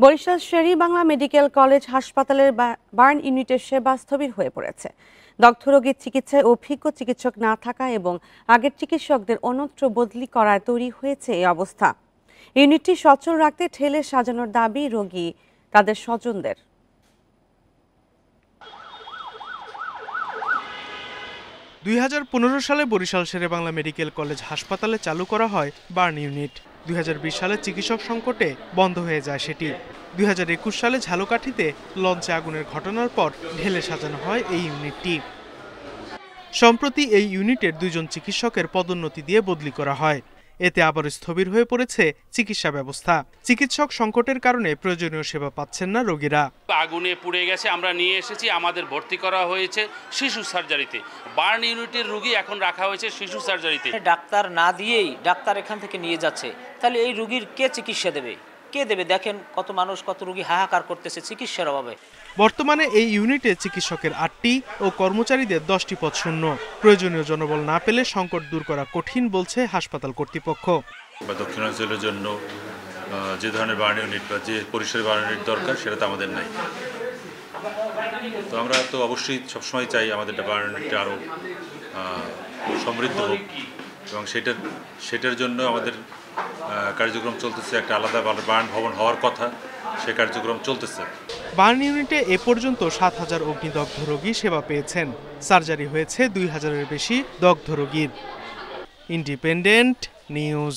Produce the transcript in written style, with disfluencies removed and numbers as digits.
Barishal Sher-e-Bangla medical college হাসপাতালের burn ইউনিটের সেবা স্থবির হয়ে পড়েছে। দগ্ধ রোগীর চিকিৎসায় অভিজ্ঞ চিকিৎসক না থাকা এবং আগের চিকিৎসকদের অন্যত্র বদলি করায় তৈরি হয়েছে এই অবস্থা। ইউনিটটি সচল রাখতে ঠেলে সাজানোর দাবি রোগী তাদের স্বজনদের। 2015 সালে বরিশাল শের-ই-বাংলা মেডিকেল কলেজ হাসপাতালে চালু করা হয় বার্ন ইউনিট। 2020 সালে চিকিৎসক সংকটে বন্ধ হয়ে যায় সেটি। 2021 সালে ঝালকাঠিতে লঞ্চে আগুনের ঘটনার পর ঢেলে সাজানো হয় এই ইউনিটটি। সম্প্রতি এই ইউনিটের 2 জন চিকিৎসকের পদোন্নতি দিয়ে বদলি করা হয়। এতে আবার স্থবির হয়ে পড়েছে চিকিৎসা ব্যবস্থা। চিকিৎসক সংকটের কারণে প্রয়োজনীয় সেবা পাচ্ছেন না রোগীরা। আগুনে পুড়ে গেছে, আমরা নিয়ে এসেছি, আমাদের ভর্তি করা হয়েছে শিশু সার্জারিতে। বার্ন ইউনিটের রোগী এখন রাখা হয়েছে শিশু সার্জারিতে। ডাক্তার না দিয়েই ডাক্তার এখান থেকে নিয়ে যাচ্ছে, তাহলে এই রোগীর কে চিকিৎসা দেবে? কে দেবে? দেখেন কত মানুষ, কত রোগী হাহাকার করতেছে চিকিৎসার অভাবে। বর্তমানে এই ইউনিটে চিকিৎসকের 8টি ও কর্মচারীদের 10টি পদ শূন্য। প্রয়োজনীয় জনবল না পেলে সংকট দূর করা কঠিন বলছে হাসপাতাল কর্তৃপক্ষ। দক্ষিণাঞ্চলের জন্য যে ধরনের বার্ন ইউনিট বা যে পরিসরের বার্ন ইউনিট দরকার সেটা তো আমাদের নাই। তো আমরা তো অবশ্যই সবসময় চাই আমাদের বার্ন ইউনিটটা আরও সমৃদ্ধ হোক এবং সেটার জন্য আমাদের কার্যক্রম চলতেছে। একটা আলাদা বার্ন ভবন হওয়ার কথা, সে কার্যক্রম চলতেছে। বার্ন ইউনিটে এ পর্যন্ত 7,000 অগ্নিদগ্ধ রোগী সেবা পেয়েছেন। সার্জারি হয়েছে 2,000-এর বেশি দগ্ধ রোগীর। Independent news.